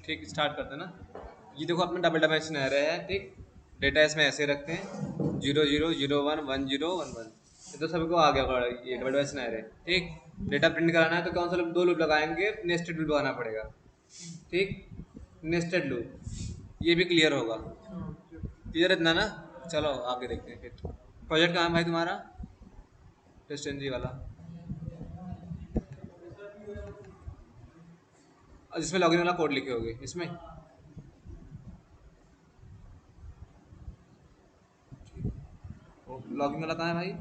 ठीक, स्टार्ट करते हैं ना। ये देखो अपना डबल डायमेंशन एरे है। ठीक, डेटा इसमें ऐसे रखते हैं 0 0 0 1 1 0 1 1। ये तो सभी को आ गया होगा, ये डबल डायमेंशन एरे। ठीक, डेटा प्रिंट कराना है तो कौन सा लूप, दो लूप लगाएंगे, नेस्टेड लूप लगाना पड़ेगा। ठीक, नेस्टेड लूप, ये भी क्लियर होगा। क्लियर इतना ना। चलो आगे देखते हैं फिर। प्रोजेक्ट कहाँ है भाई तुम्हारा, टेस्ट एनजी वाला, जिसमें लॉगिन वाला कोड लिखे होगे इसमें। लॉगिन वाला कहाँ है भाई?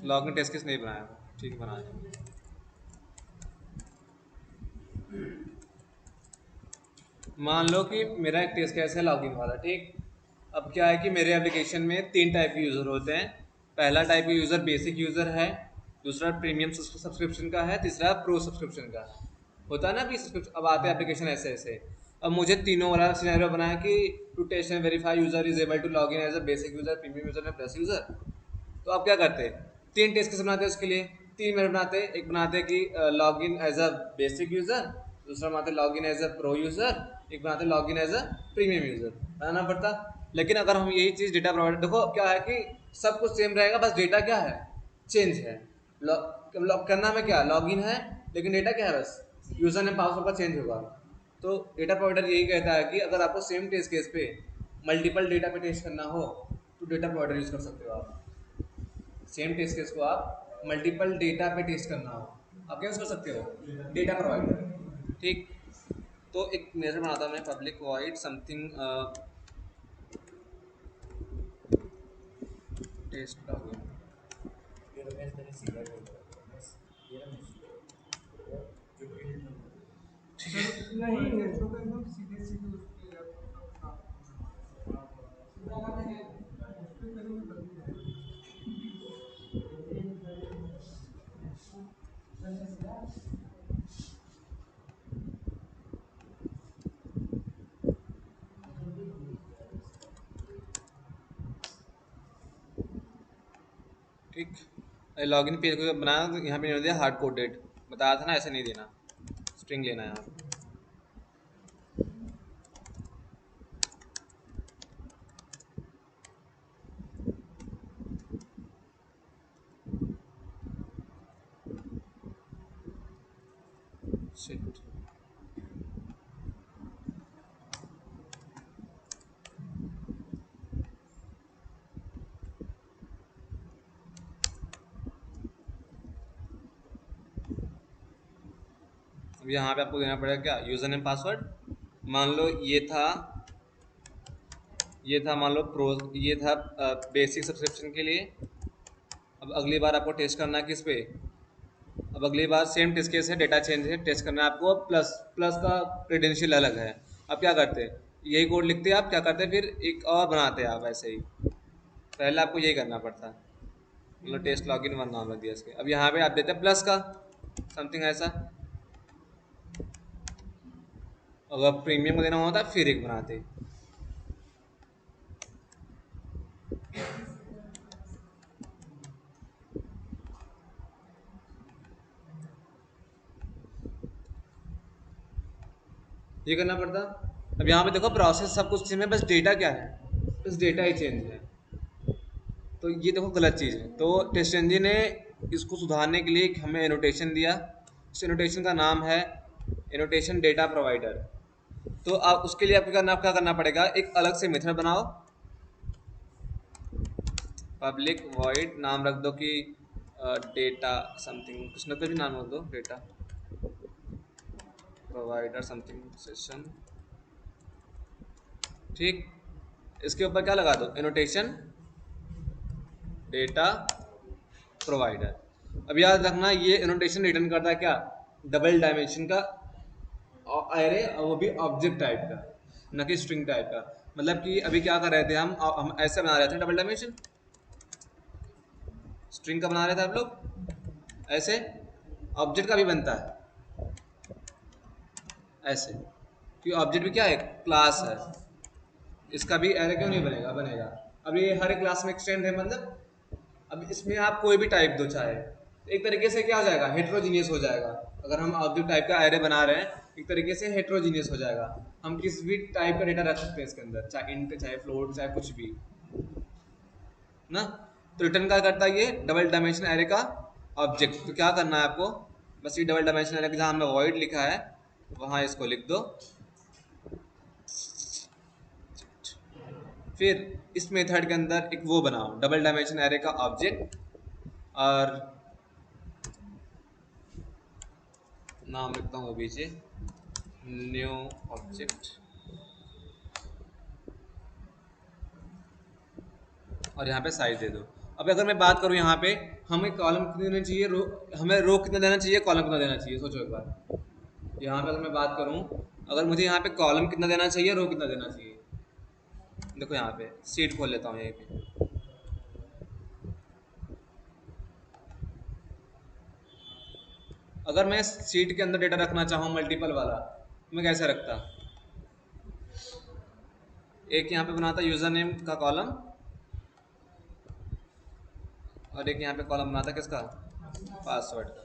लॉगिन टेस्ट केस नहीं बनाया, ठीक है बनाया। मान लो कि मेरा एक टेस्ट केस है लॉगिन वाला। ठीक, अब क्या है कि मेरे एप्लीकेशन में तीन टाइप के यूज़र होते हैं। पहला टाइप का यूज़र बेसिक यूज़र है, दूसरा प्रीमियम सब्सक्रिप्शन का है, तीसरा प्रो सब्सक्रिप्शन का है। होता है ना भी सब्सक्रिप्शन। अब आते हैं एप्लीकेशन ऐसे ऐसे। अब मुझे तीनों वाला सिनेरियो बनाया कि to test and verify user is able to log in as a basic user, premium user and plus user. तो आप क्या करते हैं, तीन टेस्ट केस बनाते हैं उसके लिए। तीन मेरे बनाते हैं, एक बनाते हैं कि log in as a basic user, दूसरा बनाते हैं log in as a pro user, एक बनाते हैं log in as a premium user. बनाना पड़ता। लेकिन अगर हम यही चीज़ डेटा प्रोवाइडर, देखो क्या है कि सब कुछ सेम रहेगा, बस डेटा क्या है, चेंज है। लॉग करना में क्या, लॉग इन है, लेकिन डेटा क्या है, बस यूज़र नेम पासवर्ड का चेंज होगा। तो डेटा प्रोवाइडर यही कहता है कि अगर आपको सेम टेस्ट केस पे मल्टीपल डेटा पे टेस्ट करना हो तो डेटा प्रोवाइडर यूज़ कर सकते हो आप। सेम टेस्ट केस को आप मल्टीपल डेटा पे टेस्ट करना हो, आप क्या यूज कर सकते हो, डेटा प्रोवाइडर। ठीक, तो एक मेजर बनाता हूँ मैं, public void something test login. ठीक, लॉगिन पेज को बनाया तो यहाँ पे नहीं दिया हार्ड कोडेड, बताया था ना ऐसे नहीं देना, स्ट्रिंग लेना है यहाँ। शिट, अब यहाँ पे आपको देना पड़ेगा क्या, यूज़र नेम पासवर्ड। मान लो ये था मान लो प्रो, ये था बेसिक सब्सक्रिप्शन के लिए। अब अगली बार आपको टेस्ट करना है किस पे, अब अगली बार सेम टेस्ट केस है, डेटा चेंज है, टेस्ट करना है आपको, प्लस प्लस का क्रेडेंशियल अलग है। अब क्या करते हैं, यही कोड लिखते हैं, आप क्या करते हैं फिर एक और बनाते हैं आप ऐसे ही। पहले आपको यही करना पड़ता है, मतलब टेस्ट लॉगिन वन नाम रख दिया इसके। अब यहाँ पे आप देते हैं प्लस का समथिंग ऐसा। अगर प्रीमियम को देना होता फिर एक बनाते। ये करना पड़ता। अब यहाँ पे देखो प्रोसेस सब कुछ सेम है, बस डेटा क्या है, बस डेटा ही चेंज है। तो ये देखो गलत चीज़ है। तो टेस्ट इंजन ने इसको सुधारने के लिए हमें एनोटेशन दिया। उस एनोटेशन का नाम है एनोटेशन डेटा प्रोवाइडर। तो आप उसके लिए आपको क्या करना पड़ेगा, एक अलग से मेथड बनाओ, पब्लिक वॉइड नाम रख दो कि डेटा समथिंग, कुछ ना कुछ भी नाम रख दो, डेटा प्रोवाइडर समथिंग सेशन। ठीक, इसके ऊपर क्या लगा दो, एनोटेशन डेटा प्रोवाइडर। अब याद रखना ये एनोटेशन रिटर्न करता है क्या, डबल डायमेंशन का एरे, और वो भी ऑब्जेक्ट टाइप का, न कि स्ट्रिंग टाइप का। मतलब कि अभी क्या कर रहे थे हम ऐसे बना रहे थे डबल डायमेंशन, स्ट्रिंग का बना रहे थे आप लोग ऐसे, ऑब्जेक्ट का भी बनता है ऐसे, क्योंकि ऑब्जेक्ट भी क्या है, क्लास है। इसका भी एरे क्यों नहीं बनेगा, बनेगा। अब ये हर क्लास में एक्सटेंड है, मतलब अब इसमें आप कोई भी टाइप दो चाहे, एक तरीके से क्या हो जाएगा, हेट्रोजीनियस हो जाएगा। अगर हम ऑब्जेक्ट टाइप का एरे बना रहे हैं एक तरीके से हेट्रोजीनियस हो जाएगा। हम किस भी टाइप का डेटा रख सकते हैं इसके अंदर, चाहे इंट चाहे फ्लोट चाहे कुछ भी ना। तो रिटर्न क्या करता है ये डबल डायमेंशन एरे का ऑब्जेक्ट। तो क्या करना है आपको, बस ये डबल डायमेंशन एरे जहाँ हमने वॉइड लिखा है वहाँ इसको लिख दो। फिर इस मेथड के अंदर एक वो बनाओ डबल डायमेंशन एरे का ऑब्जेक्ट, और नाम लिखता हूँ ओबीजे न्यू ऑब्जेक्ट, और यहाँ पे साइज दे दो। अब अगर मैं बात करूँ यहाँ पे हमें कॉलम कितने देना चाहिए, हमें रो कितना देना चाहिए, कॉलम कितना देना चाहिए, सोचो एक बार। यहाँ पे अगर मैं बात करूँ, अगर मुझे यहाँ पे कॉलम कितना देना चाहिए, रो कितना देना चाहिए, देखो यहाँ पे सीट खोल लेता हूँ यहीं पे। अगर मैं सीट के अंदर डेटा रखना चाहूँ मल्टीपल वाला, तो मैं कैसे रखता, एक यहाँ पे बनाता यूजर नेम का कॉलम, और एक यहाँ पे कॉलम बनाता किसका, पासवर्ड का।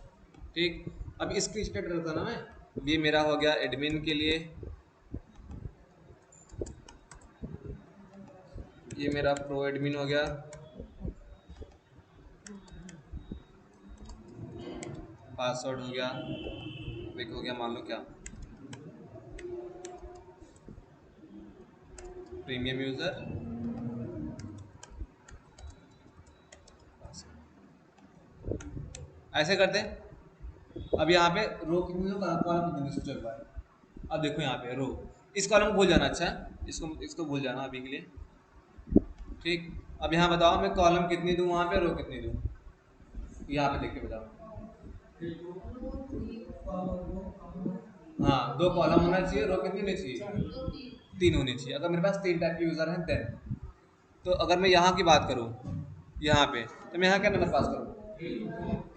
ठीक, अब इसकी स्टेट रखता ना मैं, ये मेरा हो गया एडमिन के लिए, ये मेरा प्रो एडमिन हो गया, पासवर्ड हो गया, एक हो गया मान लो क्या प्रीमियम यूजर, ऐसे करते हैं। अब यहाँ पे रो कितनी दो, कॉलम कितनी दो, सोचो एक बार। अब देखो यहाँ पे रो, इस कॉलम को भूल जाना, अच्छा इसको इसको भूल जाना अभी के लिए। ठीक, अब यहाँ बताओ मैं कॉलम कितनी दूँ, वहाँ पे रो कितनी दूँ, यहाँ पे देख के बताओ। हाँ, दो कॉलम होना चाहिए, रो कितनी होनी चाहिए, तीन होनी चाहिए। अगर मेरे पास तीन टाइप के यूजर हैं देन, तो अगर मैं यहाँ की बात करूँ यहाँ पे, तो मैं यहाँ क्या नंबर पास करूँ,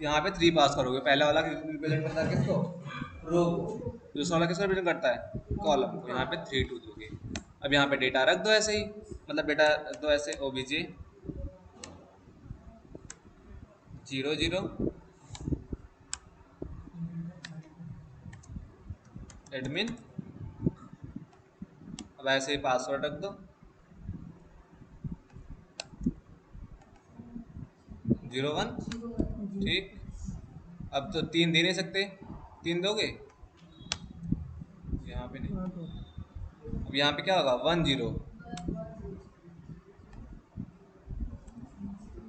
यहाँ पे 3 पास करोगे। पहला वाला रिप्रेजेंट करता है किसको, रो को, दूसरा वाला किसको रिप्रेजेंट करता है, कॉलम को। यहाँ पे 3 2 दोगे। अब यहाँ पे डेटा रख दो ऐसे ही, मतलब डेटा रख दो ऐसे ओबीजे 0 0 एडमिन, अब ऐसे ही पासवर्ड रख दो 0 1। ठीक, अब तो 3 दे नहीं सकते, 3 दोगे, यहाँ पे नहीं। अब यहाँ पे क्या होगा 1 0,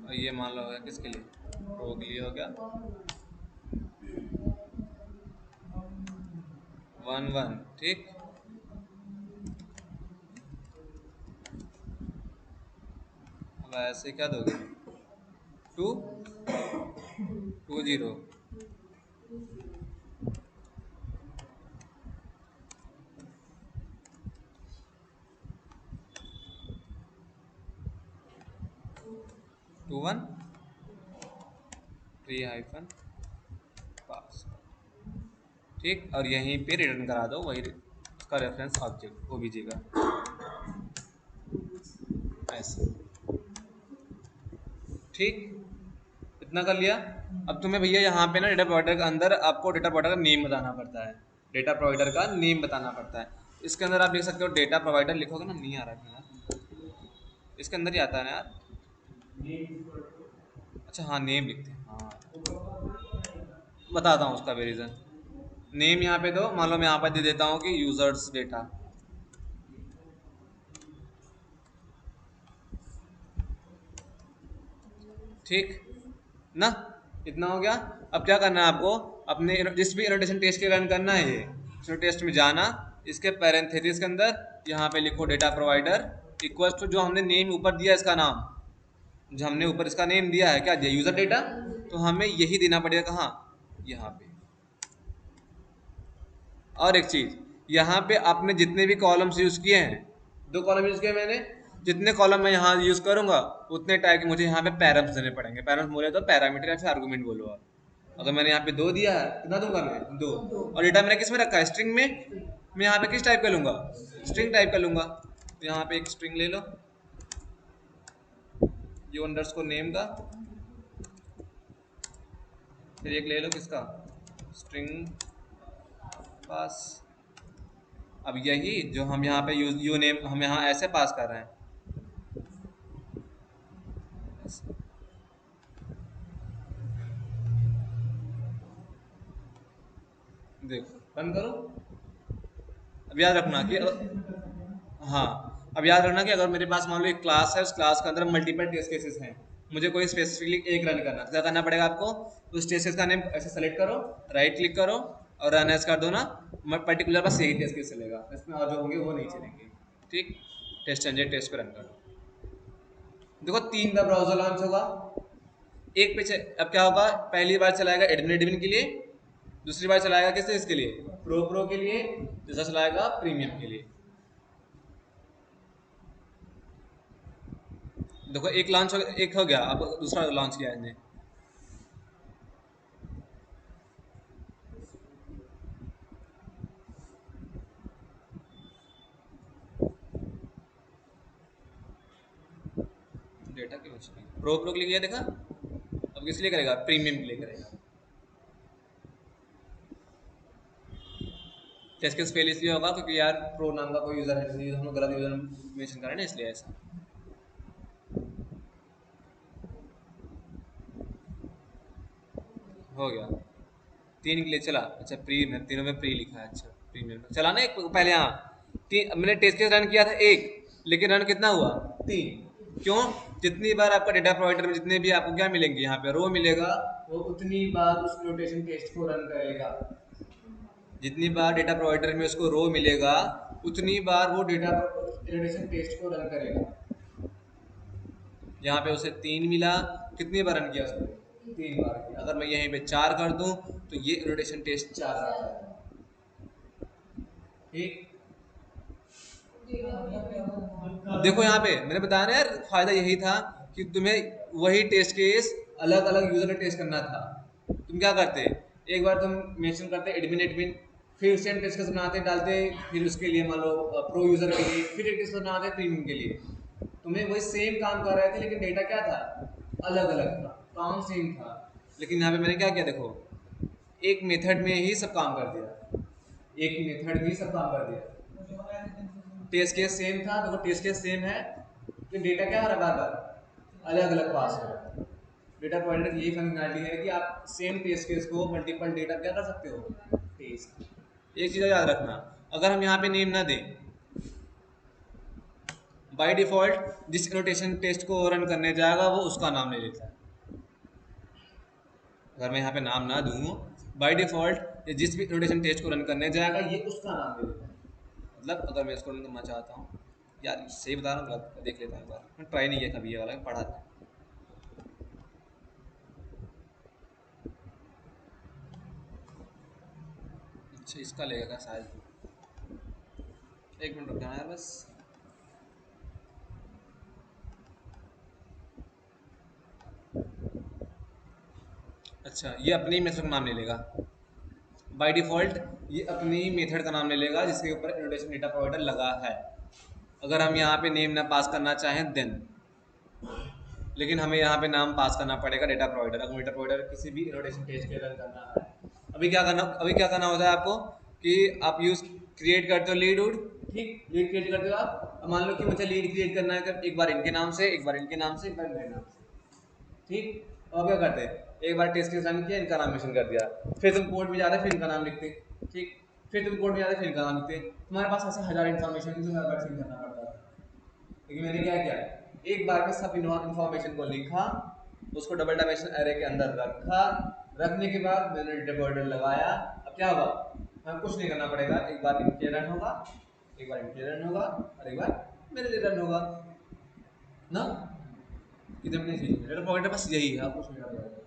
और ये मान लो हो गया किसके लिए, रो के लिए हो गया 1 1। ठीक, अब ऐसे क्या दोगे 2 2 0, 2 1 3 हाइफन पास। ठीक, और यहीं पे रिटर्न करा दो वही उसका रेफरेंस ऑब्जेक्ट ओबीजे का, ऐसे। ठीक, इतना कर लिया। अब तुम्हें भैया यहाँ पे ना डेटा प्रोवाइडर के अंदर आपको डेटा प्रोवाइडर का नेम बताना पड़ता है, डेटा प्रोवाइडर का नेम बताना पड़ता है। इसके अंदर आप देख सकते हो डेटा प्रोवाइडर लिखोगे ना, नहीं आ रहा है यार, इसके अंदर ही आता है ना यार, अच्छा हाँ नेम लिखते हैं, हाँ बताता हूँ उसका भी रीज़न। नेम यहाँ पे दो, मान लो मैं यहाँ पर दे देता हूँ कि यूजर्स डेटा। ठीक ना, इतना हो गया। अब क्या करना है आपको, अपने जिस भी एनोटेशन टेस्ट के रन करना है, ये टेस्ट में जाना, इसके पैरेंथेसिस के अंदर यहाँ पे लिखो डेटा प्रोवाइडर इक्वल्स टू जो हमने नेम ऊपर दिया इसका नाम, जो हमने ऊपर इसका नेम दिया है क्या दिया, यूजर डेटा, तो हमें यही देना पड़ेगा कहाँ, यहाँ पे। और एक चीज, यहाँ पे आपने जितने भी कॉलम्स यूज किए हैं, 2 कॉलम यूज किए मैंने, जितने कॉलम मैं यहाँ यूज करूंगा उतने टाइप के मुझे यहाँ पे पैराम्स देने पड़ेंगे। पैराम्स बोले तो पैरामीटर या फिर आर्गुमेंट बोलो आप। अगर मैंने यहाँ पे 2 दिया है, कितना दूंगा मैं 2, और डेटा मैंने किस में रखा है, स्ट्रिंग में। मैं यहाँ पे किस टाइप का लूंगा, स्ट्रिंग टाइप का लूंगा। तो यहाँ पे एक स्ट्रिंग ले लो यू अंडरस्कोर नेम का, फिर एक ले लो किसका, स्ट्रिंग पास। अब यही जो हम यहाँ पे यू नेम हम यहाँ ऐसे पास कर रहे हैं, देखो रन करो। अब याद रखना कि हाँ, अब याद रखना कि अगर मेरे पास मान लो एक क्लास है, उस क्लास के अंदर मल्टीपल टेस्ट केसेस हैं, मुझे कोई स्पेसिफिकली एक रन करना है, तो क्या करना पड़ेगा आपको, उस टेस्ट केस का नेम ऐसे सेलेक्ट करो, राइट क्लिक करो और रन एज कर दो ना, पर्टिकुलर बस यही टेस्ट केस चलेगा, इसमें और जो होंगे वो नहीं चलेंगे। ठीक, टेस्ट एंड टेस्ट पे रन कर दो। देखो 3 का ब्राउजर लॉन्च होगा, एक पे अब क्या होगा, पहली बार चलाएगा एडमिन के लिए, दूसरी बार चलाएगा किससे, इसके लिए प्रो के लिए, तीसरा चलाएगा प्रीमियम के लिए। देखो एक लॉन्च एक हो गया, अब दूसरा लॉन्च किया इन्हें। डेटा क्यों प्रो के लिए किया, देखा, अब किस लिए करेगा, प्रीमियम के लिए करेगा। टेस्ट केस फेल इसलिए होगा क्योंकि यार प्रो नाम का कोई यूजर है, इसलिए हम गलत यूजर मेंशन कर रहे हैं ना, इसलिए ऐसा हो गया। 3 के लिए चला, अच्छा प्री में, तीनों में प्री लिखा है, अच्छा प्रीमियम चला ना एक पहले। हाँ, मैंने टेस्ट केस रन किया था एक, लेकिन रन कितना हुआ, 3। क्यों, जितनी बार आपका डेटा प्रोवाइडर में जितने भी आपको क्या मिलेंगे यहाँ पे रो मिलेगा, वो उतनी बार उस रोटेशन टेस्ट को रन करेगा। जितनी बार डेटा प्रोवाइडर में उसको रो मिलेगा, उतनी बार वो डेटा रोटेशन टेस्ट को रन करेगा। यहाँ पे उसे 3 मिला, कितनी बार रन किया उसने, 3 बार किया। अगर मैं यहीं पे 4 कर दूं तो ये रोटेशन टेस्ट 4 आ जाएगा। ठीक, देखो यहाँ पे मैंने बताया ना यार, फायदा यही था कि तुम्हें वही टेस्ट केस अलग अलग यूजर का टेस्ट करना था। तुम क्या करते, एक बार तुम मेंशन करते एडमिन एडमिन, फिर सेम टेस्ट केस बनाते डालते, फिर उसके लिए मान लो प्रो यूजर के लिए, फिर एक टेस्ट बनाते प्रीमियम के लिए। तुम्हें वही सेम काम कर रहे थे, लेकिन डेटा क्या था, अलग अलग था, काम सेम था। लेकिन यहाँ पे मैंने क्या किया, देखो एक मेथड में ही सब काम कर दिया, एक ही मेथड में ही सब काम कर दिया। टेस्ट केस सेम था, देखो टेस्ट केस सेम है, लेकिन डेटा क्या हो रहा है, बार बार अलग अलग पास हो रहा है। डेटा प्रोवाइडर की यही फंक्शनैलिटी है कि आप सेम टेस्ट केस को मल्टीपल डेटा क्या कर सकते हो, टेस्ट। एक चीज़ याद रखना, अगर हम यहाँ पे नेम ना दें, बाय डिफॉल्ट जिस एनोटेशन टेस्ट को रन करने जाएगा वो उसका नाम ले लेता है। अगर मैं यहाँ पे नाम ना दूँ, बाय डिफॉल्ट जिस भी एनोटेशन टेस्ट को रन करने जाएगा ये उसका नाम ले लेता है। मतलब अगर मैं इसको रन करना चाहता हूँ, यार सही बता रहा हूँ, देख लेता हूँ एक बार, मैं ट्राई नहीं किया कभी ये वाला, पढ़ा था। अच्छा इसका लेगा क्या शायद, एक मिनट रुक जाना यार बस। अच्छा ये अपनी मेथड का नाम ले लेगा, बाय डिफॉल्ट ये अपनी मेथड का नाम ले लेगा जिसके ऊपर एनोटेशन डेटा प्रोवाइडर लगा है। अगर हम यहाँ पे नेम ना पास करना चाहें देन, लेकिन हमें यहाँ पे नाम पास करना पड़ेगा डेटा प्रोवाइडर, अगर डेटा प्रोवाइडर किसी भी एनोटेशन टेस्ट के रन करना है। अभी क्या करना होता है आपको कि आप यूज क्रिएट करते हो लीड वुड, ठीक, लीड क्रिएट करते हो आप। अब मान लो कि मुझे लीड क्रिएट करना है, एक बार इनके नाम से, एक बार इनके नाम से, एक बार इनके नाम से, ठीक। और क्या करते हैं, एक बार टेस्ट केस रन किया, इनका नाम मेंशन कर दिया, फिर तुम कोड में जाते फिर इनका नाम लिखते, ठीक, फिर तुम कोड में जाते फिर इनका नाम लिखते। तुम्हारे पास ऐसे हजार इन्फॉर्मेशन तुम्हें हर बार फिल करना पड़ता है। लेकिन मैंने क्या किया, एक बार में सब इन्फॉर्मेशन को लिखा, उसको डबल डायमेंशन एरे के अंदर रखा, रखने के बाद मैंने डेटा बॉर्डर लगाया। अब क्या होगा, हमें कुछ नहीं करना पड़ेगा, एक बार इनके रन होगा, एक बार इनके रन होगा और एक बार मेरे लिए रन होगा ना। इधर नहीं चाहिए डेटा बॉर्डर, बस यही है, आप कुछ नहीं करना पड़ेगा।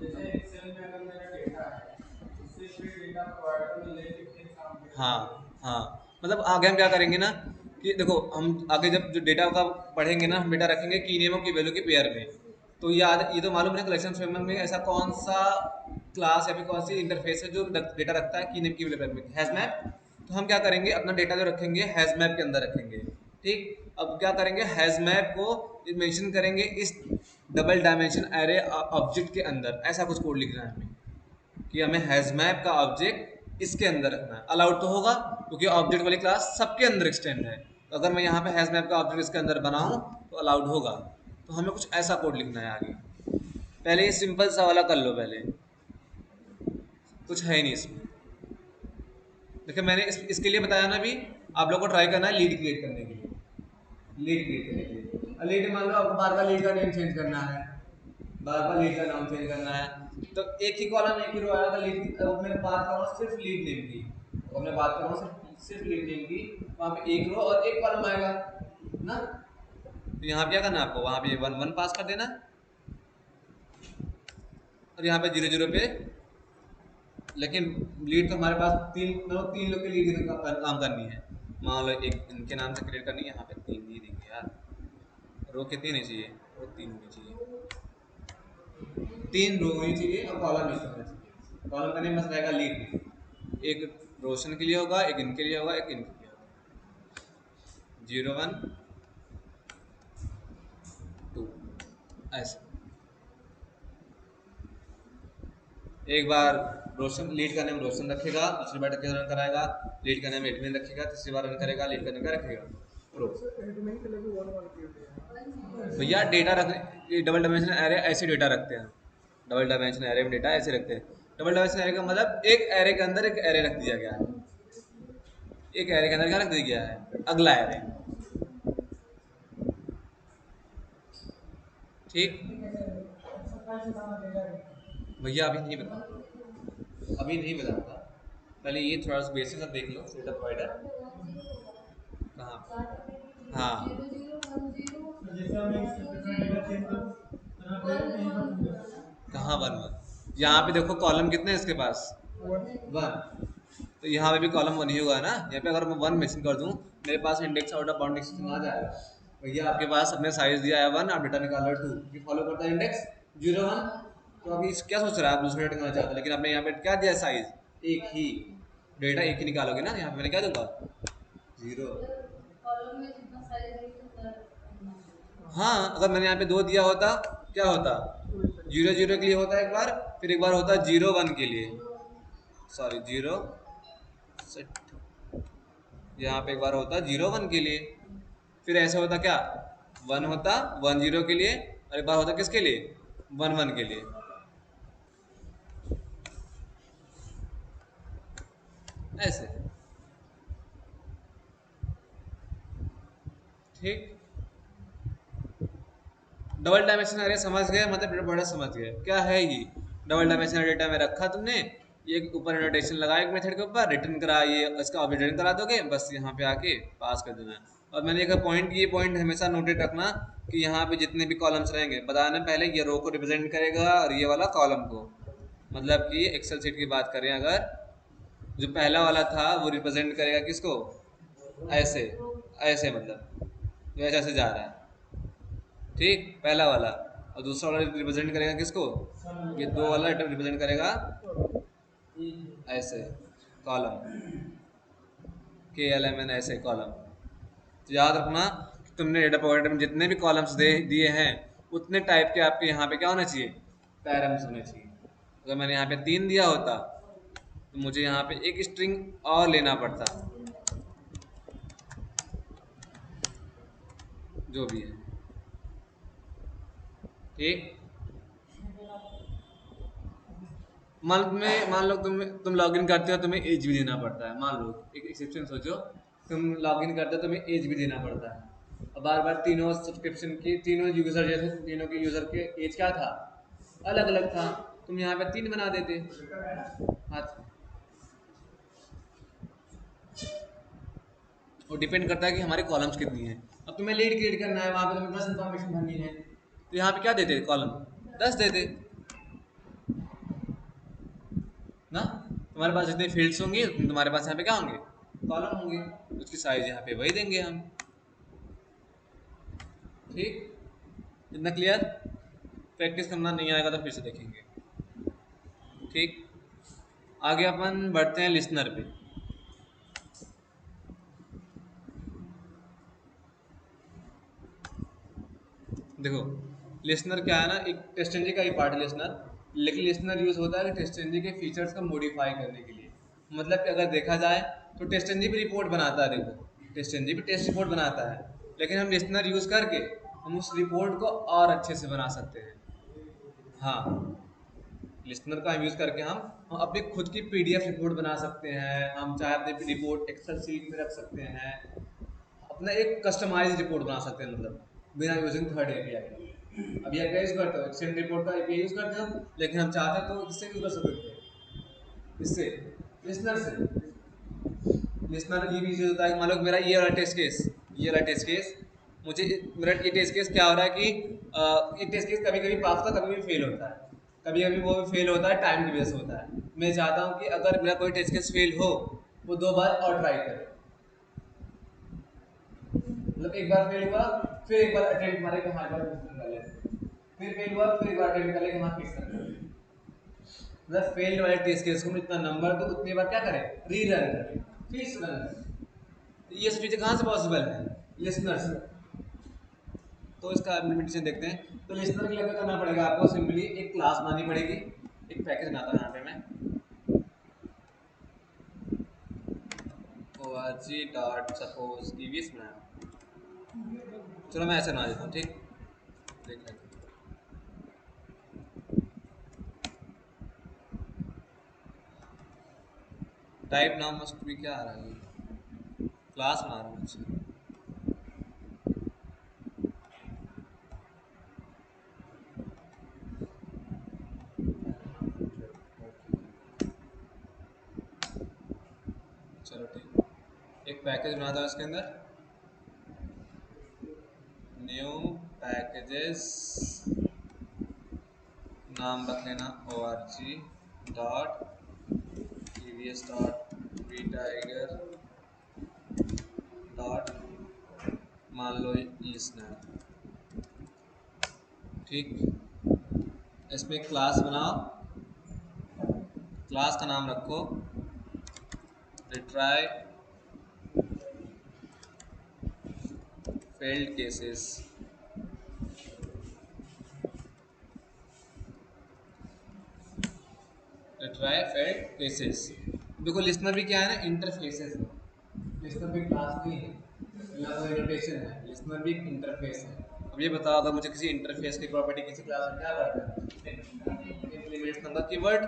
जैसे एक्सेल में अगर मेरा डेटा है, उससे फिर डेटा प्रोवाइडर में लेके फिर काम करें। हाँ हाँ, मतलब आगे हम क्या करेंगे ना कि देखो हम आगे जब जो डेटा का पढ़ेंगे ना, हम डेटा रखेंगे की नेम और की वैल्यू के पेयर में। तो ये तो मालूम है कलेक्शन फ्रेमवर्क में ऐसा कौन सा क्लास या फिर कौन सी इंटरफेस है जो डेटा रखता है की नेम की वैल्यू में, हैजमैप। तो हम क्या करेंगे, अपना डेटा जो रखेंगे हैजमैप के अंदर रखेंगे। ठीक, अब क्या करेंगे, हैज मैप को मेंशन करेंगे इस डबल डायमेंशन एरे ऑब्जेक्ट के अंदर, ऐसा कुछ कोड लिखना है हमें कि हमें हैज मैप का ऑब्जेक्ट इसके अंदर रखना है। अलाउड तो होगा क्योंकि ऑब्जेक्ट वाली क्लास सबके अंदर एक्सटेंड है, तो अगर मैं यहाँ पे हैज मैप का ऑब्जेक्ट इसके अंदर बनाऊं तो अलाउड होगा। तो हमें कुछ ऐसा कोड लिखना है आगे। पहले ये सिंपल सा वाला कर लो, पहले कुछ है ही नहीं इसमें। देखिए मैंने इसके लिए बताया ना भी, आप लोग को ट्राई करना है लीड क्रिएट करने के लिए। लीड क्रिएट करने के लिए लीड, मान लो आपको बार बार लीड का नेम चेंज करना है, बार बार लीड का नाम चेंज करना है, तो एक ही कॉलम एक ही रो आएगा लीड की। अब मैं बात कर रहा हूँ सिर्फ लीड नेम की, अब मैं बात कर रहा हूँ सिर्फ लीड नेम की, वहाँ पे एक रो और एक कॉलम आएगा ना। तो यहाँ पे क्या करना है आपको, वहाँ पे 1 1 पास कर देना और यहाँ पे 0 0 पे। लेकिन लीड तो हमारे पास तीन, मतलब 3 लोग के लीड काम करनी है। मान लो एक इनके नाम से क्रिएट करनी है, यहाँ पे 3 ही देंगे यार। रो कितनी नहीं चाहिए, रो 3 होनी चाहिए, 3 रो होनी चाहिए और कॉलम एक होना चाहिए। कॉलम का नेम बस रहेगा लीड। एक रोशन के लिए होगा, एक इनके लिए होगा, एक इनके लिए होगा। 0 1 2 ऐसे। एक बार रोशन, लीड का नेम रोशन रखेगा, दूसरी बार रन कराएगा, लीड का नेम एडमिन रखेगा, तीसरी बार रन करेगा, लीड का नेम क्या रखेगा, प्रो। भैया डेटा रखने, ये डबल डायमेंशन एरे ऐसे डेटा रखते हैं, डबल डायमेंशन एरे में डेटा ऐसे रखते हैं। डबल डायमेंशन एरे का मतलब एक एरे के अंदर एक एरे रख दिया गया है, एक एरे के अंदर क्या रख दिया गया है, अगला एरे। ठीक, भैया अभी नहीं बता, अभी नहीं बताऊंगा, पहले ये थोड़ा सा बेसिक सा देख लो, डेटा प्रोवाइडर कहाँ, हाँ जैसे हम एक डेटा चेंज कर कहाँ 1 1, यहाँ पे देखो कॉलम कितने हैं इसके पास, 1। तो यहाँ पे भी कॉलम 1 ही होगा ना। यहाँ पे अगर मैं 1 मेंशन कर दूँ, मेरे पास index out of bound distribution आ जाएगा। भैया आपके पास अपने साइज दिया है 1, आप डेटा निकाल रहे हो 2, ये फॉलो करता है इंडेक्स 0 1। तो अभी क्या सोच रहा है, आप दूसरा डेटा निकालना चाहते हैं, लेकिन आपने यहाँ पे क्या दिया साइज एक ही, डेटा एक ही निकालोगे ना। यहाँ पे मैंने क्या दूंगा 0। हाँ, अगर मैंने यहाँ पे 2 दिया होता क्या होता, 0 0 के लिए होता एक बार, फिर एक बार होता 0 1 के लिए, सॉरी 0 यहाँ पे एक बार होता 0 1 के लिए, फिर ऐसे होता क्या 1 होता 1 0 के लिए, और एक बार होता किसके लिए 1 1 के लिए, ऐसे। ठीक, डबल डायमेंशनल एरे समझ गए, मतलब बड़ा समझ गए क्या है ये। डबल डायमेंशनल डेटा में रखा तुमने, ये ऊपर एनोटेशन लगाया एक मेथड के ऊपर, रिटर्न करा, ये इसका ऑब्जेक्ट रिटर्न करा दोगे, बस यहाँ पे आके पास कर देना है। और मैंने एक पॉइंट, ये पॉइंट हमेशा नोटेड रखना कि यहाँ पे जितने भी कॉलम्स रहेंगे, बताना पहले ये रो को रिप्रेजेंट करेगा और ये वाला कॉलम को। मतलब कि एक्सेल शीट की बात करें अगर, जो पहला वाला था वो रिप्रेजेंट करेगा किसको, ऐसे ऐसे, मतलब जो ऐसे ऐसे जा रहा है, ठीक, पहला वाला। और दूसरा वाला रिप्रेजेंट करेगा किसको, ये 2 वाला रिप्रेजेंट करेगा ऐसे, कॉलम KLMN ऐसे कॉलम। तो याद रखना कि तुमने डेटा प्रोवाइडर में जितने भी कॉलम्स दिए हैं, उतने टाइप के आपके यहाँ पे क्या होना चाहिए, पैरम्स होने चाहिए। अगर मैंने यहाँ पे 3 दिया होता तो मुझे यहाँ पे एक स्ट्रिंग और लेना पड़ता, जो भी है। ठीक, मान लो तुम लॉगिन करते हो, तुम्हें एज भी देना पड़ता है। मान लो एक एक्सेप्शन सोचो, तुम लॉगिन करते हो, तुम्हें एज भी देना पड़ता है। और बार बार तीनों सब्सक्रिप्शन की, तीनों यूजर जैसे, तीनों के यूजर के एज क्या था, अलग अलग था, तुम यहाँ पे 3 बना देते। हाँ, वो डिपेंड करता है कि हमारे कॉलम्स कितनी है। अब तुम्हें लीड क्रिएट करना है, वहाँ पे तुम्हें 10 इन्फॉर्मेशन भरनी है, तो यहाँ पे क्या देते, कॉलम 10 देते ना। तुम्हारे पास जितने फील्ड्स होंगे तुम्हारे पास यहाँ पे क्या होंगे, कॉलम होंगे, उसकी साइज यहाँ पे वही देंगे हम। ठीक, इतना क्लियर। प्रैक्टिस करना नहीं आएगा तो फिर से देखेंगे। ठीक, आगे अपन बढ़ते हैं लिसनर पे। देखो लिसनर क्या है ना, एक टेस्ट इंजन का ही पार्ट है लिसनर, लेकिन लिसनर यूज होता है टेस्ट इंजन के फीचर्स को मॉडिफाई करने के लिए। मतलब कि अगर देखा जाए तो टेस्ट इंजन भी रिपोर्ट बनाता है, देखो टेस्ट इंजन भी टेस्ट रिपोर्ट बनाता है, लेकिन हम लिसनर यूज करके हम उस रिपोर्ट को और अच्छे से बना सकते हैं। हाँ, लिसनर का यूज करके हम अपनी खुद की पीडीएफ रिपोर्ट बना सकते हैं, हम चाहे अपनी रिपोर्ट एक्सेल सीट में रख सकते हैं, अपना एक कस्टमाइज रिपोर्ट बना सकते हैं, मतलब बिना यूजिंग थर्ड एपीआई। अब ये यूज करते हो एक्सेल रिपोर्ट का एपीआई यूज करते हो, लेकिन हम चाहते हैं तो इससे यूज कर सकते थे, इससे लिसनर से। लिसनर ये भी होता है, मान लो मेरा ये वाला टेस्ट केस, ये वाला टेस्ट केस मुझे, मेरा ये टेस्ट केस क्या हो रहा है कि ये टेस्ट केस कभी कभी पास होता है, कभी कभी फेल होता है, कभी कभी वो भी फेल होता है, टाइम की वजह से होता है। मैं चाहता हूँ कि अगर मेरा कोई टेस्ट केस फेल हो वो 2 बार और ट्राई करे, मतलब एक बार फेल हुआ फिर एक बार अटेम्प्ट मारे कि हाँ एक बार कर लेते, फिर फेल हुआ फिर एक बार अटेम्प्ट कर ले कि हाँ फिक्स कर लेते। मतलब फेल्ड वाले टेस्ट केस को जितना नंबर दो उतनी बार क्या करें, रीरन करें, फिर से रन करें। ये सब चीज़ें कहाँ से पॉसिबल है, लिसनर से। तो इसका इम्प्लीमेंटेशन देखते हैं। तो लिसनर के लिए क्या करना पड़ेगा आपको, सिंपली एक क्लास बनानी पड़ेगी, एक पैकेज बनाता हूँ यहाँ पे मैं, org.suppose EVS बनाया। चलो मैं ऐसे बना देता हूँ, ठीक, देख लेते हैं। टाइप नाउ मस्ट भी क्या आ रहा है, क्लास बना रहा हूँ। अच्छा चलो ठीक, एक पैकेज बनाता हूँ इसके अंदर, न्यू पैकेजेस, नाम रख लेना org.evs.vtiger डॉट मान लो लिसनर, ठीक। इसमें क्लास बनाओ, क्लास का नाम रखो retry failed cases, retry failed cases. देखो लिसनर भी क्या है ना, इंटरफेसेस है, लिसनर भी क्लास नहीं है ना, कोई नोटेशन है, लिसनर भी एक इंटरफेस है। अब ये बताओ अगर मुझे किसी इंटरफेस की प्रॉपर्टी किसी क्लास में क्या करना है, इम्प्लीमेंट्स नाम का कीवर्ड,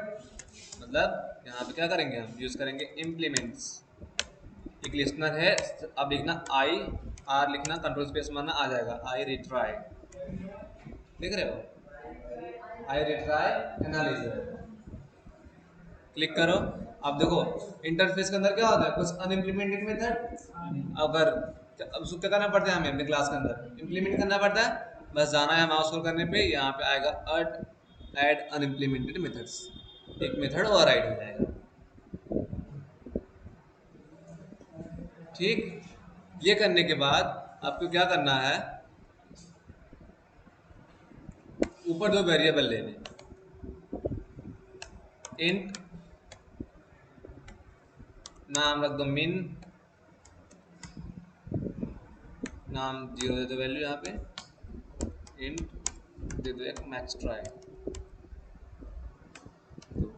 मतलब यहाँ पे क्या करेंगे, हम यूज करेंगे इम्प्लीमेंट्स। एक लिसनर है, अब लिखना आई आर, लिखना कंट्रोल स्पेस मारना, आ जाएगा आई रिट्राई, देख रहे हो, आई रिट्राई एनालिसिस, क्लिक करो। अब देखो इंटरफेस के अंदर क्या होता है, कुछ अनइम्प्लीमेंटेड मेथड, अगर अब उसको क्या करना पड़ता है, हमें अपने क्लास के अंदर इम्प्लीमेंट करना पड़ता है, बस जाना है माउस होल्ड करने पे, यहाँ पे आएगा ऐड अनइम्प्लीमेंटेड मेथड्स, एक मेथड ओवरराइड हो जाएगा, ठीक। ये करने के बाद आपको क्या करना है, ऊपर 2 वेरिएबल लेने, इंट नाम रख दो मिन, नाम 0 दे दो वैल्यू, यहाँ पे इंट दे दो एक मैक्स ट्राई।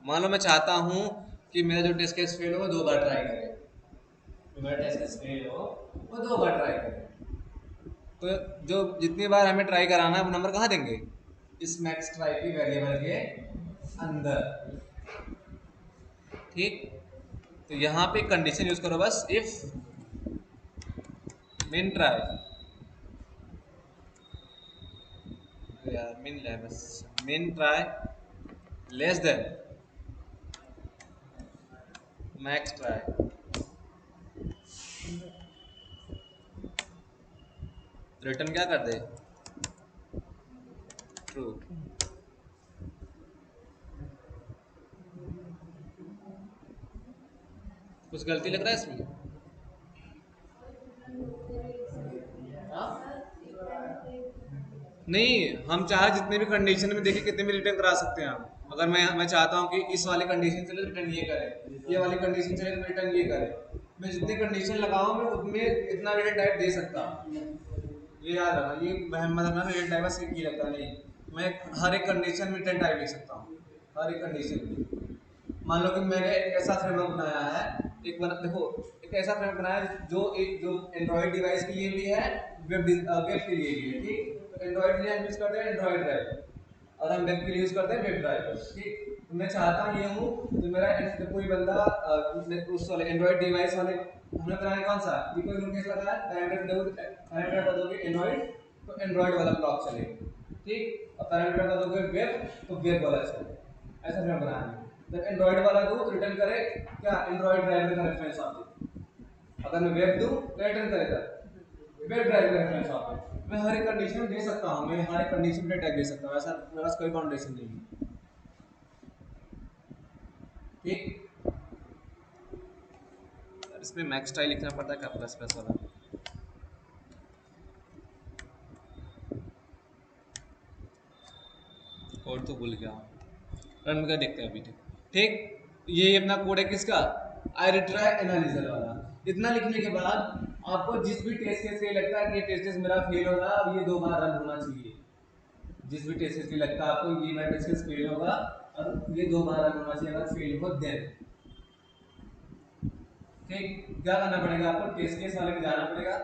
मान लो मैं चाहता हूँ कि मेरा जो टेस्ट केस फेल हो वो 2 बार ट्राई करे, जो मेरा टेस्ट केस फेल हो वो 2 बार ट्राई करे, तो जो जितनी बार हमें ट्राई कराना है वो नंबर कहाँ देंगे, इस मैक्स ट्राई की वेरिएबल के अंदर, ठीक। तो यहाँ पे कंडीशन यूज करो बस, इफ मिन ट्राई, यार मिन ले बस, मिन try less than max try, return क्या कर दे, ट्रू। कुछ गलती लग रहा है इसमें, नहीं, हम चाहे जितने भी कंडीशन में देखे कितने भी रिटर्न करा सकते हैं हम। अगर मैं चाहता हूँ कि इस वाली कंडीशन चले तो रिटर्न ये करे, ये वाली कंडीशन चले तो रिटर्न ये करे, मैं जितने कंडीशन लगाऊं मैं उतने इतना रिटर्न टाइप दे सकता हूँ, ये याद रखना, ये मतलब रियल टाइप बस की लगता नहीं, मैं हर एक कंडीशन में 10 टाइप लिख सकता हूँ, हर एक कंडीशन में। मान लो कि मैंने एक ऐसा फ्रेमवर्क बनाया है, देखो एक ऐसा फ्रेमवर्क बनाया है जो एंड्रॉइड डिवाइस के लिए भी है, वेब के लिए भी है, ठीक। तो एंड्रॉइड के लिए हम यूज करते हैं एंड्रॉइड ड्राइव, और हम वेब के लिए यूज करते हैं वेब ड्राइव, ठीक। तो मैं चाहता ये हूँ जो मेरा जब कोई बंदा उस वाले एंड्रॉइड डिवाइस वाले, हमने बनाया कौन सा, ये कोई नोटिस लगा है पैरामीटर बदलोगे एंड्रॉइड तो एंड्रॉइड वाला ब्लॉक चलेगा, ठीक। और पैरामीटर बदलोगे वेब तो वेब वाला चलेगा, ऐसा मैं बनाया है। जब एंड्रॉइड वाला दूँ तो रिटर्न करे क्या, एंड्रॉइड ड्राइवर का रेफरेंस ऑब्जेक्ट। अगर मैं वेब दूँ तो रिटर्न करेगा वेब ड्राइवर का रेफरेंस ऑब्जेक्ट। मैं हर एक कंडीशन दे सकता हूँ, मैं हर एक कंडीशन पे टैग दे सकता हूँ, ऐसा मेरे पास कोई बाउंडेशन नहीं है, ठीक। इसमें मैक्स स्टाइल लिखना पड़ता है क्या, प्लस प्लस वाला। और तो भूल गया, रन करके देखते हैं अभी, ठीक। ये अपना कोड है किसका, आयरिट्राई एनालिसिस वाला। इतना लिखने के बाद आपको जिस भी टेस्ट केस के लगता है कि ये टेस्ट केस मेरा फेल हो रहा है, अब ये 2 बार रन होना चाहिए, जिस भी टेस्ट केस के लगता है आपको ये मेरा टेस्ट केस फेल होगा और ये 2 बार रन होना चाहिए, अगर फेल हो देन, ठीक। क्या करना पड़ेगा आपको, टेस्ट केस वाले में जाना पड़ेगा,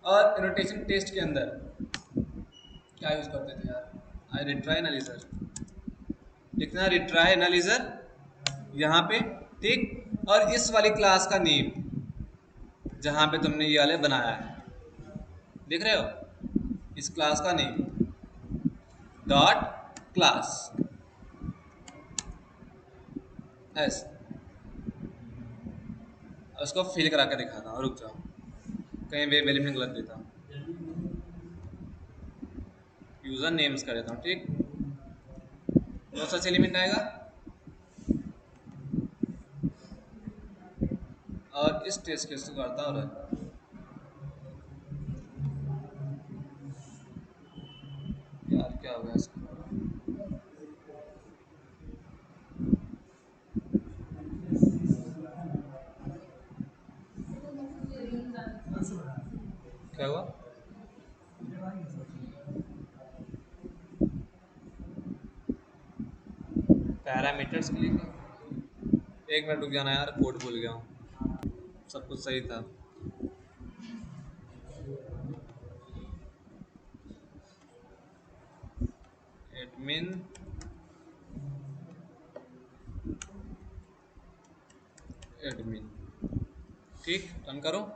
और एनोटेशन टेस्ट के अंदर क्या यूज करते थे यार, आई रिट्राई एनालिसिस, लिखना रिट्राई एनालिसिस यहाँ पे, ठीक। और इस वाली क्लास का नेम जहाँ पे तुमने ये वाले बनाया है, देख रहे हो, इस क्लास का नेम डॉट क्लास एस, उसको फिल करा के दिखाता हूँ, रुक जाओ कहीं वे वैल्यू में गलत देता हूँ, यूजर नेम्स कर देता हूँ, ठीक। कौन सा एलिमेंट आएगा, और इस टेस्ट केस को करता हूँ यार, क्या हो गया इसको, क्या हुआ, पैरामीटर्स के लिए क्या? एक मिनट रुक जाना यार, कोड भूल गया हूँ, सब कुछ सही था। एडमिन एडमिन, ठीक, रन करो।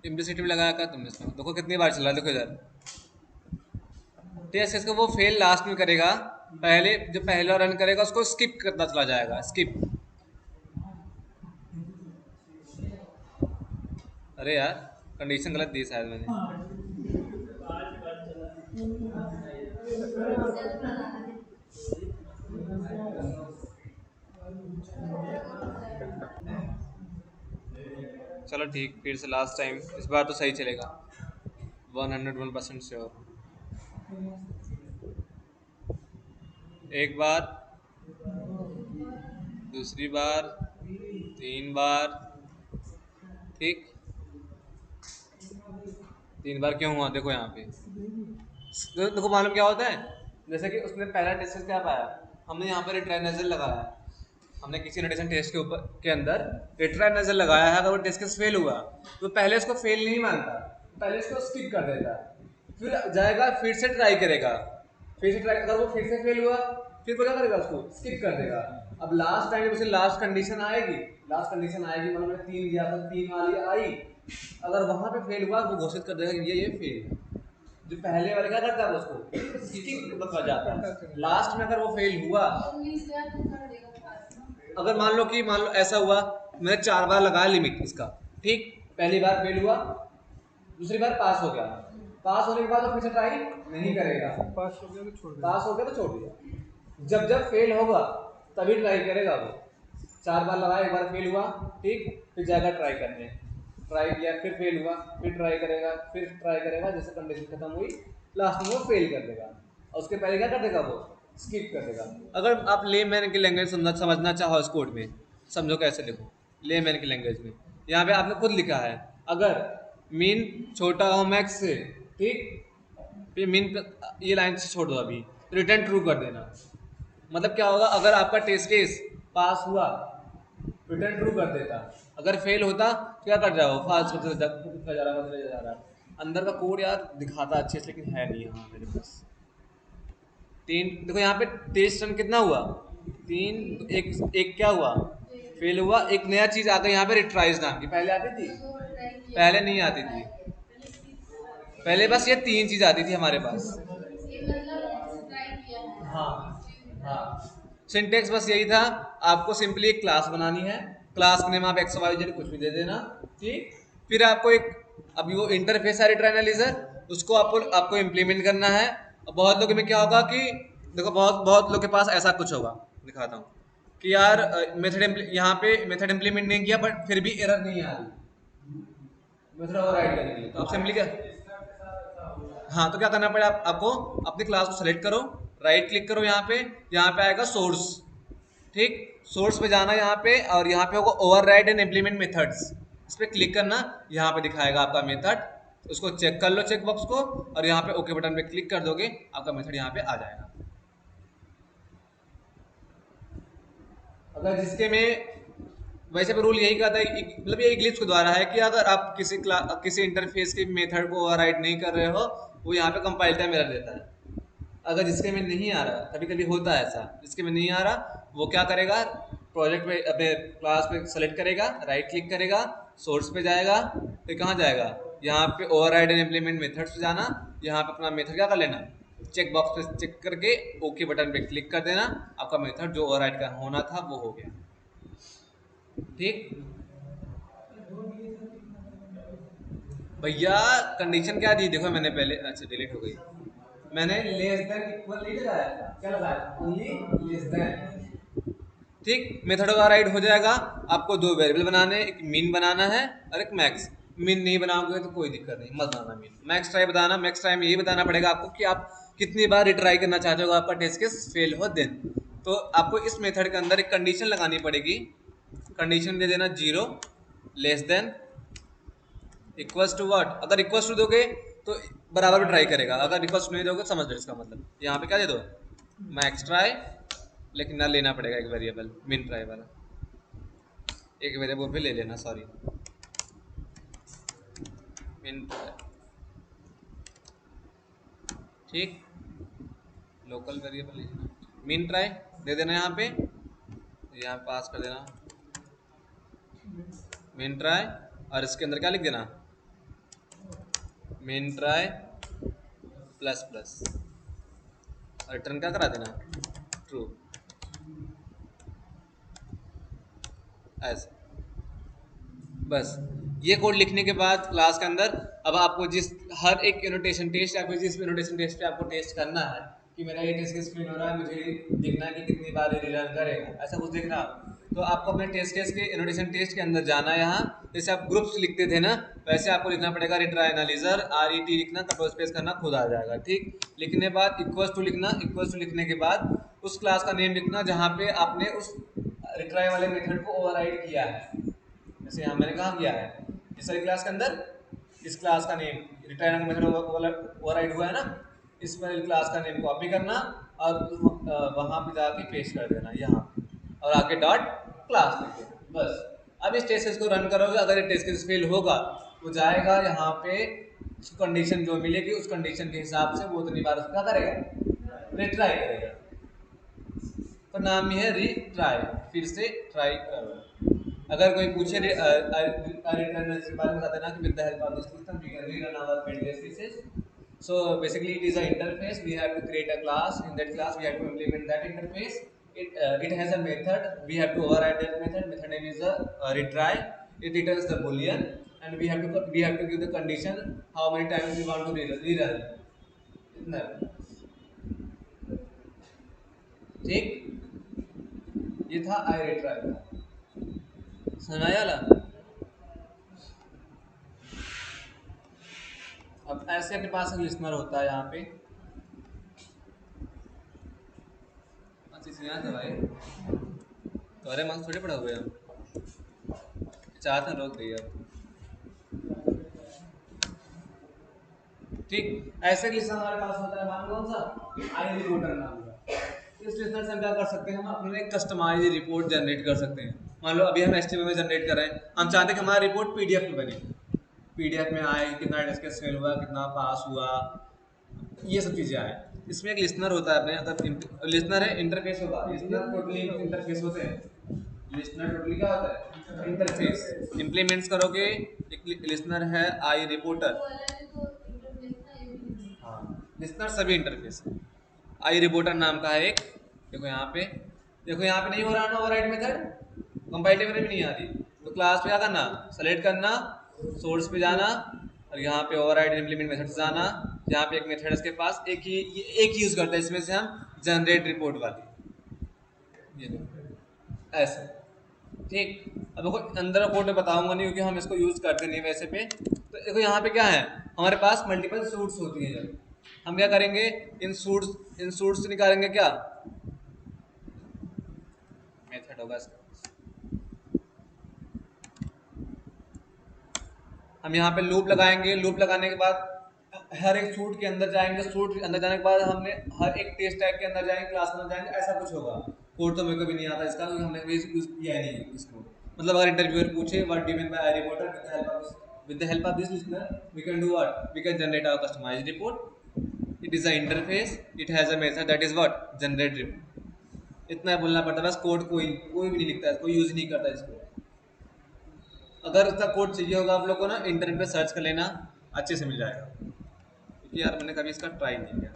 इम्प्लिसिटी लगाया क्या तुमने इसमें, देखो कितनी बार चला, देखो इधर टेस्ट केस को वो फेल लास्ट में करेगा, पहले जो पहला रन करेगा उसको स्किप करता चला जाएगा, स्किप। अरे यार कंडीशन गलत दी शायद मैंने, चलो ठीक, फिर से लास्ट टाइम, इस बार तो सही चलेगा, 101% श्योर। एक बार, दूसरी बार, 3 बार, ठीक। 3 बार क्यों हुआ, देखो यहाँ पे, देखो मालूम क्या होता है, जैसे कि उसने पहला टेस्ट क्या पाया, हमने यहाँ पर रिट्राई नजर लगाया, हमने किसी नोटेशन टेस्ट के ऊपर के अंदर रिट्राई नजर लगाया है, अगर वो टेस्ट केस फेल हुआ तो पहले इसको फेल नहीं मानता, पहले इसको स्किप कर देता, फिर जाएगा फिर से ट्राई करेगा, फिर से ट्राई, अगर वो फिर से फेल हुआ फिर वो क्या करेगा, उसको स्किप कर देगा। अब लास्ट टाइम उसे लास्ट कंडीशन आएगी, मतलब मैंने 3 दिया था, 3 वाली आई, अगर वहां पे फेल हुआ वो घोषित कर देगा कि ये फेल, जो पहले वाले क्या करता है उसको स्किप कर जाता है, लास्ट में अगर वो फेल हुआ, अगर मान लो ऐसा हुआ, मैंने 4 बार लगाया लिमिट इसका, ठीक। पहली बार फेल हुआ, दूसरी बार पास हो गया, पास होने के बाद वो फिर से ट्राई नहीं करेगा, पास हो गया तो छोड़ दिया, जब जब फेल होगा तभी ट्राई करेगा वो, 4 बार लगाया, एक बार फेल हुआ, ठीक, फिर जाएगा ट्राई करने, ट्राई किया फिर फेल हुआ, फिर ट्राई करेगा, जैसे कंडीशन खत्म हुई लास्ट में वो फेल कर देगा और उसके पहले क्या कर देगा, वो स्किप कर देगा। अगर आप ले मैन की लैंग्वेज समझना चाहो इस कोड में, समझो कैसे लिखो ले मैन की लैंग्वेज में। यहाँ पे आपने खुद लिखा है अगर मीन छोटा हो मैक्स से, ठीक, फिर मीन ये लाइन से छोड़ दो अभी, रिटर्न ट्रू कर देना। मतलब क्या होगा, अगर आपका टेस्ट केस पास हुआ रिटर्न ट्रू कर देता, अगर फेल होता तो क्या कर रहा हो, फाल्स बदलता जा रहा। अंदर का कोड यार दिखाता अच्छे से लेकिन है नहीं यहाँ मेरे पास। तीन देखो यहाँ पे टेस्ट रन कितना हुआ, तीन, एक एक क्या हुआ, फेल हुआ। एक नया चीज आ गई यहाँ पे रिट्राइज नाम की, पहले आती थी, पहले नहीं आती थी, पहले बस ये तीन चीज आती थी हमारे पास। हाँ हाँ, सिंटेक्स बस यही था, आपको सिंपली एक क्लास बनानी है, क्लास का नेम आप एक्स वाई जेड कुछ भी दे देना, ठीक। फिर आपको एक, अभी वो इंटरफेस है रिट्राई एनालाइजर, उसको आपको इम्प्लीमेंट करना है। बहुत लोगों में क्या होगा कि देखो बहुत बहुत लोग के पास ऐसा कुछ होगा, दिखाता हूँ कि यार मेथड यहाँ पे मेथड इम्प्लीमेंट नहीं किया बट फिर भी एरर नहीं आ रही मेथड ओवरराइड करने के लिए, तो आप सिंपली क्या, हाँ तो क्या करना पड़ेगा, आपको अपनी क्लास को सेलेक्ट करो, राइट क्लिक करो यहाँ पे आएगा सोर्स, ठीक, सोर्स पे जाना यहाँ पे, और यहाँ पे होगा ओवरराइड एंड इम्प्लीमेंट मेथड्स, इस पे क्लिक करना, यहाँ पे दिखाएगा आपका मेथड, उसको चेक कर लो चेक बॉक्स को, और यहाँ पे ओके बटन पे क्लिक कर दोगे, आपका मेथड यहाँ पे आ जाएगा। अगर जिसके में वैसे भी रूल यही कहता है, मतलब ये ग्लिच के द्वारा है कि अगर आप किसी इंटरफेस के मेथड को ओवरराइड नहीं कर रहे हो, वो यहाँ पे कंपाइल टाइम एरर देता है। अगर जिसके में नहीं आ रहा, कभी कभी होता है ऐसा, जिसके में नहीं आ रहा वो क्या करेगा, प्रोजेक्ट पे अपने क्लास पे सेलेक्ट करेगा, राइट क्लिक करेगा, सोर्स पे जाएगा, फिर कहाँ जाएगा, यहाँ पे ओवरराइड एंड इम्प्लीमेंट मेथड्स पे जाना, यहाँ पे अपना मेथड क्या कर लेना, चेक बॉक्स पे चेक करके ओके बटन पे क्लिक कर देना, आपका मेथड जो ओवरराइड का होना था वो हो गया, ठीक। भैया कंडीशन क्या दी देखो, मैंने पहले, अच्छा डिलीट हो गई, मैंने लेस देन इक्वल नहीं लगाया था, क्या लगाया, ओनली लेस देन, ठीक। मेथड ओवरराइड हो जाएगा। आपको दो वेरिएबल बनाने, एक मीन बनाना है और एक मैक्स। मीन नहीं बनाओगे तो कोई दिक्कत नहीं, मत बनाना मीन, मैक्स ट्राई बताना। मैक्स ट्राई में यही बताना पड़ेगा आपको कि आप कितनी बार रिट्राई करना चाहते हो, आपका टेस्ट केस फेल हो देन। तो आपको इस मेथड के अंदर एक कंडीशन लगानी पड़ेगी, कंडीशन दे देना zero, less than, equals to what, अगर इक्वल्स टू दोगे तो बराबर ट्राई करेगा, अगर इक्वल्स नहीं दोगे समझ लो इसका मतलब, यहाँ पे क्या दे दो, मैक्स ट्राई, लेकिन ना लेना पड़ेगा एक वेरिएबल मिन ट्राई वाला, एक वेरिएबल भी ले लेना, सॉरी, मिन ट्राई, ठीक, लोकल वेरिएबल ले लेना, मिन ट्राई दे देना यहाँ पे, यहाँ पास कर देना मिन ट्राई, और इसके अंदर क्या लिख देना, मिन ट्राई प्लस प्लस, और रिटर्न क्या करा देना, ट्रू, ऐसे। बस ये कोड लिखने के बाद क्लास के अंदर अब आपको जिस हर एक यूनिटेशन टेस्ट या फिर जिस यूनिटेशन टेस्ट पे आपको टेस्ट करना है कि मेरा ये टेस्ट केस फेल हो रहा है, मुझे देखना है कि कितनी बार ये रिटर्न करेगा, ऐसा कुछ देखना आप, तो आपको अपने टेस्ट केस के यूनिटेशन टेस्ट के अंदर जाना है। यहाँ जैसे आप ग्रुप्स लिखते थे ना, वैसे आपको लिखना पड़ेगा रिट्राई एनालाइजर, RET लिखना, कंट्रोल स्पेस करना, खुद आ जाएगा, ठीक। लिखने के बाद इक्वल्स टू लिखना, इक्वल्स टू लिखने के बाद उस क्लास का नेम लिखना जहाँ पे आपने उस रिट्राई वाले मेथड को ओवरराइड किया है। जैसे यहाँ मैंने कहा किया है इस वाली क्लास के अंदर, इस क्लास का नेम रिटर्न मेथड ओवरराइड हुआ है ना, इस वाली क्लास का नेम कॉपी करना और वहाँ पे जाके पेस्ट कर देना यहाँ पे, और आके डॉट क्लास लिख देना, बस। अब इस टेस्ट केस को रन करोगे, अगर ये टेस्ट केस फेल होगा तो जाएगा यहाँ पे, उसको कंडीशन जो मिलेगी उस कंडीशन के हिसाब से वो उतनी बार उसका करेगा, रिट्राई करेगा, तो नाम ही है रिट्राई, फिर से ट्राई करो। अगर कोई पूछे रिटर्न के बारे में बता देना कि with the help of this system we can rerun our pendless pieces. So basically it is an interface, we have to create a class, in that class we have to implement that interface, it has a method, we have to override that method name is a retry, it returns the boolean, and we have to give the condition how many times we want to rerun, इतना, ठीक। ये था आई retry, समझ आया ला। अब ऐसे अपने पास एक लिसनर होता है यहाँ पे, अच्छी याद है भाई, तुम्हारे मार्क्स थोड़े पड़ा हुए हम चाहते हैं रोक दिया। ठीक, ऐसे लिसनर हमारे पास होता है, मान कौन सा, आई रिपोर्टर नाम का। इस लिसनर से हम क्या कर सकते हैं, हम अपने एक कस्टमाइज रिपोर्ट जनरेट कर सकते हैं। मान लो अभी हम एचटीएमएल में जनरेट कर रहे हैं, हम चाहते हैं कि हमारा रिपोर्ट पीडीएफ में बने, पीडीएफ में आए, कितना डिस्कस फेल हुआ, कितना पास हुआ, ये सब चीज़ें आए। इसमें एक लिसनर होता है अपने, अगर लिसनर है इंटरफेस होगा, लिसनर टोटली इंटरफेस होते हैं, लिसनर टोटली क्या होता है, इंटरफेस। इम्प्लीमेंट्स करोगे, एक लिसनर है आई रिपोर्टर, हाँ लिसनर सभी इंटरफेस है। आई रिपोर्टर नाम का है एक, देखो यहाँ पे, देखो यहाँ पे नहीं हो रहा ना ओवरराइड मेथड, कंपाइलेबल भी नहीं आ रही, तो क्लास पे क्या करना, सेलेक्ट करना, सोर्स पे जाना, और यहाँ पे ओवरराइड इम्प्लीमेंट मेथड जाना। यहाँ पे एक मेथड है इसके पास, एक यूज करता है इसमें से हम, जनरेट रिपोर्ट वाली, ये देखो ऐसे। ठीक, अब देखो अंदर कोड में बताऊंगा नहीं क्योंकि हम इसको यूज करते नहीं वैसे पे। तो देखो यहाँ पे क्या है, हमारे पास मल्टीपल सूट्स होती हैं, जब हम क्या करेंगे, इन सूट्स से निकालेंगे क्या, मेथड होगा इसका। हम यहाँ पे लूप लगाएंगे, लूप लगाने के बाद हर एक सूट के अंदर जाएंगे, सूट के अंदर जाने के बाद हमने हर एक टेस्ट टैग के अंदर जाएंगे, क्लास में जाएंगे, ऐसा कुछ होगा। कोड तो मेरे को भी नहीं आता इसका, क्योंकि हमने कभी यूज किया ही नहीं इसको। मतलब अगर इंटरव्यूअर पूछे what do you mean by I reporter, with the help of this listener we can do what, we can generate our customized report. It is a interface, it has a method that is what, generate report. इतना बोलना पड़ता है बस, code कोई कोई भी नहीं लिखता है, कोई यूज नहीं करता इसको। अगर उसका कोड चाहिए होगा आप लोग को ना, इंटरनेट पे सर्च कर लेना, अच्छे से मिल जाएगा, क्योंकि यार मैंने कभी इसका ट्राई नहीं किया।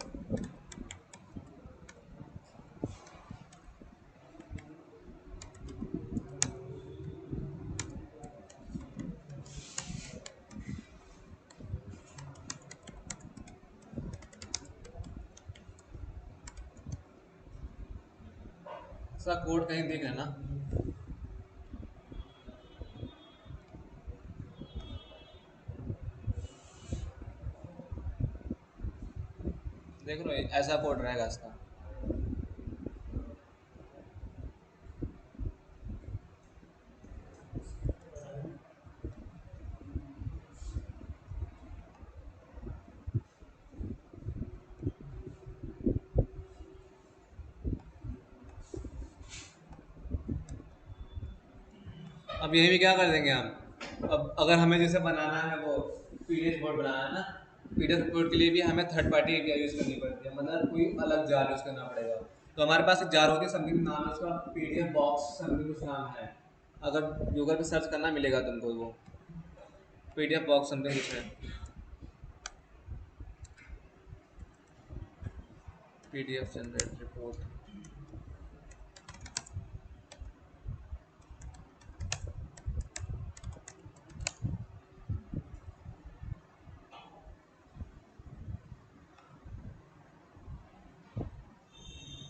इसका कोड कहीं देख लेना। देख लो ऐसा कोड रहेगा इसका। अब यही भी क्या कर देंगे हम, अब अगर हमें जैसे बनाना है वो पीडीएफ रिपोर्ट बनाना है ना, पीडीएफ रिपोर्ट के लिए भी हमें थर्ड पार्टी एपीआई यूज करनी पड़ती है, मतलब कोई अलग जार यूज करना पड़ेगा। तो हमारे पास एक जार होती है, समथिंग नाम है उसका, पीडीएफ बॉक्स समथिंग कुछ नाम है, अगर गूगल पे सर्च करना मिलेगा तुमको वो, पीडीएफ बॉक्स समथिंग कुछ है, PDF generate report.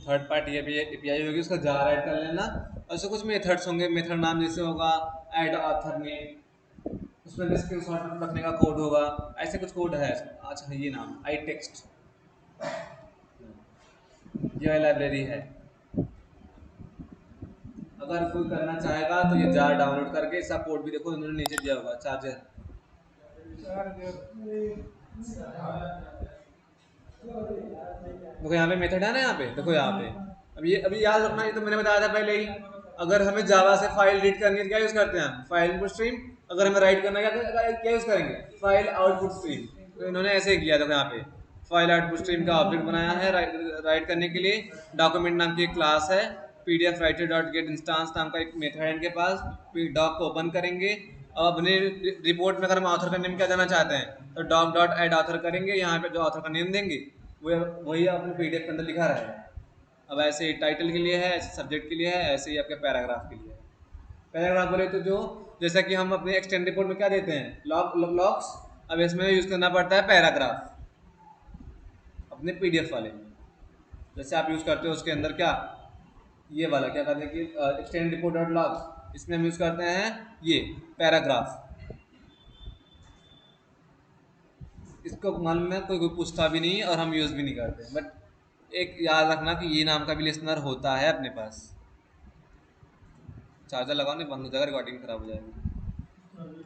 Third party API होगी, उसका जार ऐड कर लेना, और उससे कुछ मेथड्स होंगे, मेथड नाम जैसे होगा ऐड ऑथर नेम, उसमें स्क्रीनशॉट रखने का कोड होगा, ऐसे कुछ कोड है। अच्छा ये नाम आई टेक्स्ट, ये लाइब्रेरी है। अगर कोई करना चाहेगा तो ये जार डाउनलोड करके, इसका कोड भी देखो इन्होंने नीचे दिया होगा, चार्जर। देखो यहाँ पे मेथड है ना, यहाँ पे देखो, यहाँ पे अभी याद रखना, ये तो मैंने बताया था पहले ही। अगर हमें जावा से फाइल रीड करनी है तो क्या यूज करते हैं, फाइल इनपुट स्ट्रीम। अगर हमें राइट करना है क्या यूज करेंगे, फाइल आउटपुट स्ट्रीम। तो इन्होंने ऐसे ही किया, देखो यहाँ पे फाइल आउटपुट स्ट्रीम का ऑब्जेक्ट बनाया है राइट करने के लिए। डॉक्यूमेंट नाम की एक क्लास है, PDF writer dot gate instance नाम का एक मेथड है इनके पास। डॉक को ओपन करेंगे, अब अपने रिपोर्ट में अगर हम ऑथर का नेम क्या देना चाहते हैं तो डॉक डॉट एड ऑथर करेंगे, यहाँ पे जो ऑथर का नेम देंगे वही अपने पीडीएफ के अंदर लिखा रहेगा। अब ऐसे ही टाइटल के लिए है, ऐसे सब्जेक्ट के लिए है, ऐसे ही आपके पैराग्राफ के लिए है। पैराग्राफ बोले तो जो, जैसा कि हम अपने एक्सटेंड रिपोर्ट में क्या देते हैं, लॉग्स, अब इसमें यूज करना पड़ता है पैराग्राफ अपने पीडीएफ वाले में। जैसे आप यूज करते हो उसके अंदर क्या, ये वाला क्या कहते हैं कि एक्सटेंड रिपोर्ट डॉट लॉग्स, इसमें हम यूज करते हैं ये पैराग्राफ। इसको मालूम है, कोई कोई पूछता भी नहीं और हम यूज़ भी नहीं करते, बट एक याद रखना कि ये नाम का भी लिसनर होता है अपने पास। चार्जर लगाओ, नहीं बंद हो जाएगा, रिकॉर्डिंग खराब हो जाएगी।